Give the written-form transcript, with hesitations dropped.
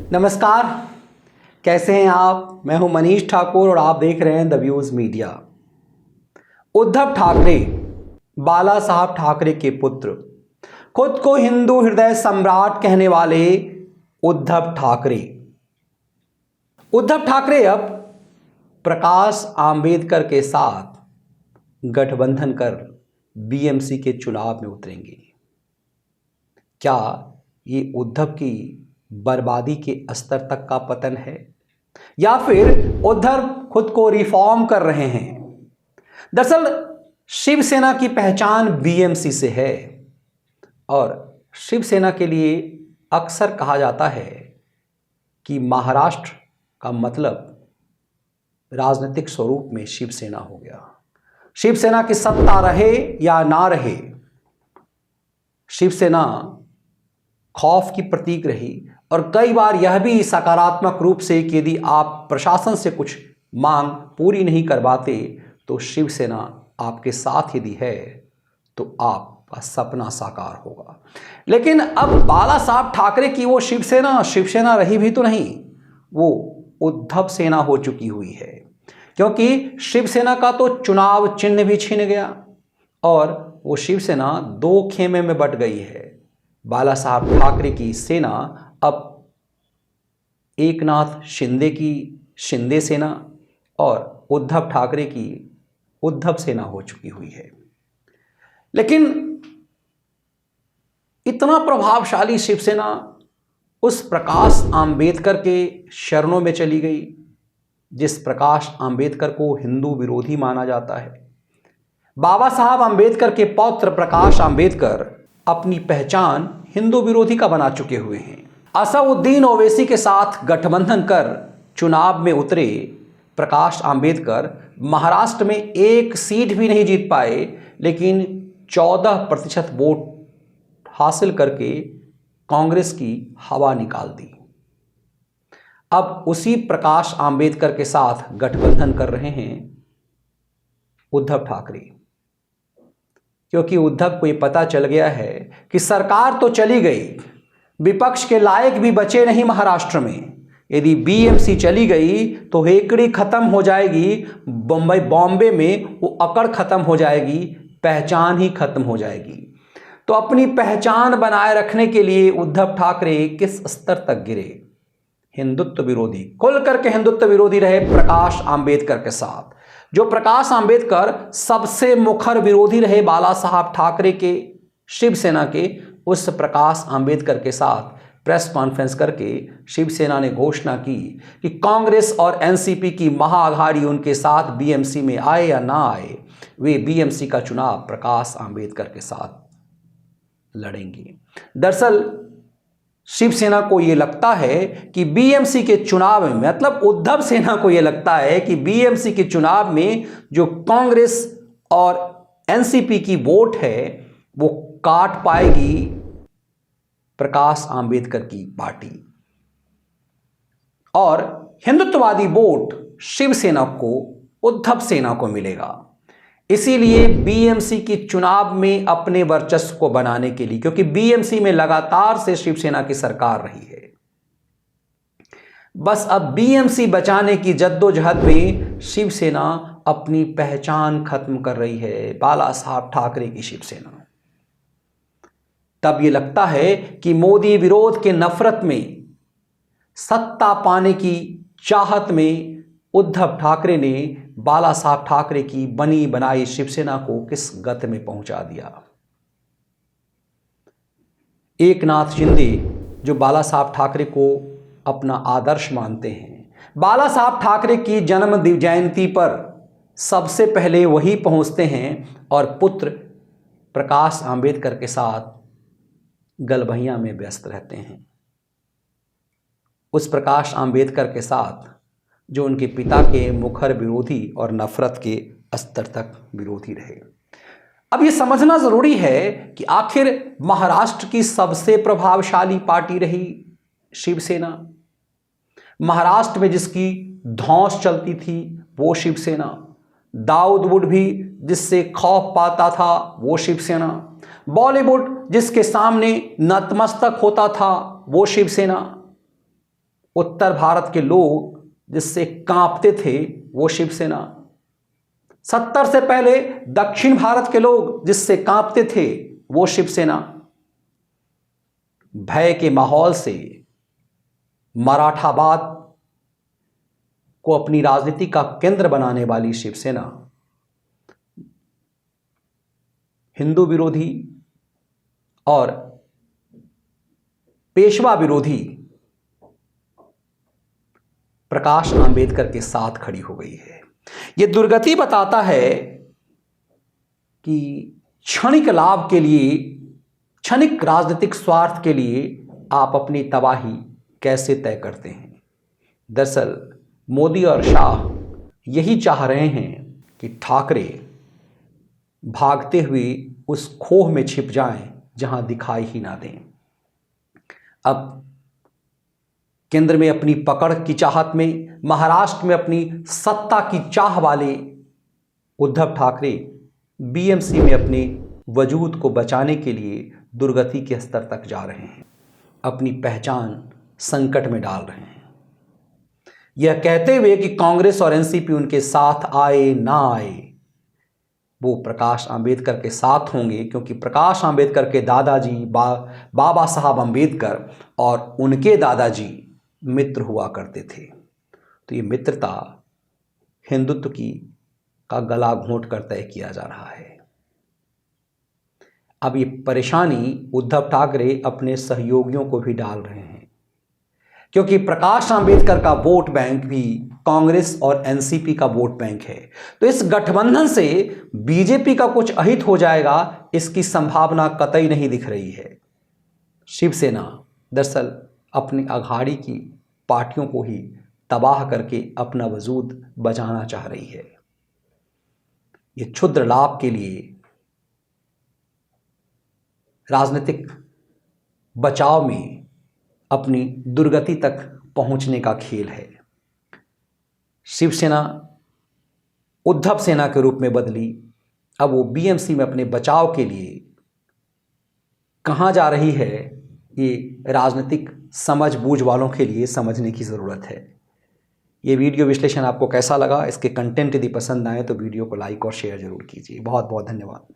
नमस्कार, कैसे हैं आप। मैं हूं मनीष ठाकुर और आप देख रहे हैं the views media. Uddhav Thackeray, Balasaheb Thackeray के पुत्र, खुद को हिंदू हृदय सम्राट कहने वाले उद्धव ठाकरे अब प्रकाश आंबेडकर के साथ गठबंधन कर बीएमसी के चुनाव में उतरेंगे। क्या ये उद्धव की बर्बादी के स्तर तक का पतन है या फिर उद्धव खुद को रिफॉर्म कर रहे हैं? दरअसल शिवसेना की पहचान बीएमसी से है और शिवसेना के लिए अक्सर कहा जाता है कि महाराष्ट्र का मतलब राजनीतिक स्वरूप में शिवसेना हो गया। शिवसेना की सत्ता रहे या ना रहे, शिवसेना खौफ की प्रतीक रही और कई बार यह भी सकारात्मक रूप से कि यदि आप प्रशासन से कुछ मांग पूरी नहीं करवाते तो शिवसेना आपके साथ यदि है तो आपका सपना साकार होगा। लेकिन अब बाला साहब ठाकरे की वो शिवसेना रही भी तो नहीं, वो उद्धव सेना हो चुकी हुई है, क्योंकि शिवसेना का तो चुनाव चिन्ह भी छिन गया और वो शिवसेना दो खेमे में बट गई है। बाला साहब ठाकरे की सेना अब एकनाथ शिंदे की शिंदे सेना और उद्धव ठाकरे की उद्धव सेना हो चुकी हुई है। लेकिन इतना प्रभावशाली शिवसेना उस प्रकाश आंबेडकर के शरणों में चली गई जिस प्रकाश आंबेडकर को हिंदू विरोधी माना जाता है। बाबा साहब आंबेडकर के पौत्र प्रकाश आंबेडकर अपनी पहचान हिंदू विरोधी का बना चुके हुए हैं। असदुद्दीन ओवैसी के साथ गठबंधन कर चुनाव में उतरे प्रकाश आंबेडकर महाराष्ट्र में एक सीट भी नहीं जीत पाए, लेकिन 14% वोट हासिल करके कांग्रेस की हवा निकाल दी। अब उसी प्रकाश आंबेडकर के साथ गठबंधन कर रहे हैं उद्धव ठाकरे, क्योंकि उद्धव को ये पता चल गया है कि सरकार तो चली गई, विपक्ष के लायक भी बचे नहीं महाराष्ट्र में। यदि बीएमसी चली गई तो हेकड़ी खत्म हो जाएगी, बॉम्बे में वो अकड़ खत्म हो जाएगी, पहचान ही खत्म हो जाएगी। तो अपनी पहचान बनाए रखने के लिए उद्धव ठाकरे किस स्तर तक गिरे? हिंदुत्व विरोधी, खुल करके हिंदुत्व विरोधी रहे प्रकाश आंबेडकर के साथ। जो प्रकाश आंबेडकर सबसे मुखर विरोधी रहे बाला साहब ठाकरे के शिवसेना के, उस प्रकाश आंबेडकर के साथ प्रेस कॉन्फ्रेंस करके शिवसेना ने घोषणा की कि कांग्रेस और एनसीपी की महाअघाड़ी उनके साथ बीएमसी में आए या ना आए, वे बीएमसी का चुनाव प्रकाश आंबेडकर के साथ लड़ेंगी। दरअसल शिवसेना को यह लगता है कि बीएमसी के चुनाव में, मतलब उद्धव सेना को यह लगता है कि बीएमसी के चुनाव में जो कांग्रेस और एनसीपी की वोट है वो काट पाएगी प्रकाश आंबेडकर की पार्टी और हिंदुत्ववादी वोट शिवसेना को, उद्धव सेना को मिलेगा। इसीलिए बीएमसी की चुनाव में अपने वर्चस्व को बनाने के लिए, क्योंकि बीएमसी में लगातार से शिवसेना की सरकार रही है, बस अब बीएमसी बचाने की जद्दोजहद में शिवसेना अपनी पहचान खत्म कर रही है, बाला साहब ठाकरे की शिवसेना। तब ये लगता है कि मोदी विरोध के नफरत में, सत्ता पाने की चाहत में उद्धव ठाकरे ने बाला साहब ठाकरे की बनी बनाई शिवसेना को किस गत में पहुंचा दिया। एकनाथ शिंदे जो बाला साहब ठाकरे को अपना आदर्श मानते हैं, बाला साहब ठाकरे की जन्म जयंती पर सबसे पहले वही पहुंचते हैं और पुत्र प्रकाश आंबेडकर के साथ गलबहियां में व्यस्त रहते हैं। उस प्रकाश आंबेडकर के साथ जो उनके पिता के मुखर विरोधी और नफरत के स्तर तक विरोधी रहे। अब ये समझना जरूरी है कि आखिर महाराष्ट्र की सबसे प्रभावशाली पार्टी रही शिवसेना, महाराष्ट्र में जिसकी धौंस चलती थी वो शिवसेना, दाऊद वुड भी जिससे खौफ पाता था वो शिवसेना, बॉलीवुड जिसके सामने नतमस्तक होता था वो शिवसेना, उत्तर भारत के लोग जिससे कांपते थे वो शिवसेना। 70 से पहले दक्षिण भारत के लोग जिससे कांपते थे वो शिवसेना। भय के माहौल से मराठावाद को अपनी राजनीति का केंद्र बनाने वाली शिवसेना हिंदू विरोधी और पेशवा विरोधी प्रकाश आंबेडकर के साथ खड़ी हो गई है। यह दुर्गति बताता है कि क्षणिक लाभ के लिए, क्षणिक राजनीतिक स्वार्थ के लिए आप अपनी तबाही कैसे तय करते हैं। दरअसल मोदी और शाह यही चाह रहे हैं कि ठाकरे भागते हुए उस खोह में छिप जाएं जहां दिखाई ही ना दें। अब केंद्र में अपनी पकड़ की चाहत में, महाराष्ट्र में अपनी सत्ता की चाह वाले उद्धव ठाकरे बीएमसी में अपने वजूद को बचाने के लिए दुर्गति के स्तर तक जा रहे हैं, अपनी पहचान संकट में डाल रहे हैं, यह कहते हुए कि कांग्रेस और एनसीपी उनके साथ आए ना आए, वो प्रकाश आंबेडकर के साथ होंगे, क्योंकि प्रकाश आंबेडकर के दादाजी बाबा साहब आंबेडकर और उनके दादाजी मित्र हुआ करते थे। तो ये मित्रता हिंदुत्व का गला घोंट कर तय किया जा रहा है। अब ये परेशानी उद्धव ठाकरे अपने सहयोगियों को भी डाल रहे हैं, क्योंकि प्रकाश आंबेडकर का वोट बैंक भी कांग्रेस और एनसीपी का वोट बैंक है। तो इस गठबंधन से बीजेपी का कुछ अहित हो जाएगा, इसकी संभावना कतई नहीं दिख रही है। शिवसेना दरअसल अपनी अघाड़ी की पार्टियों को ही तबाह करके अपना वजूद बचाना चाह रही है। ये क्षुद्र लाभ के लिए राजनीतिक बचाव में अपनी दुर्गति तक पहुंचने का खेल है। शिवसेना उद्धव सेना के रूप में बदली, अब वो बीएमसी में अपने बचाव के लिए कहां जा रही है, ये राजनीतिक समझ बूझ वालों के लिए समझने की ज़रूरत है। ये वीडियो विश्लेषण आपको कैसा लगा? इसके कंटेंट यदि पसंद आए तो वीडियो को लाइक और शेयर जरूर कीजिए। बहुत बहुत धन्यवाद।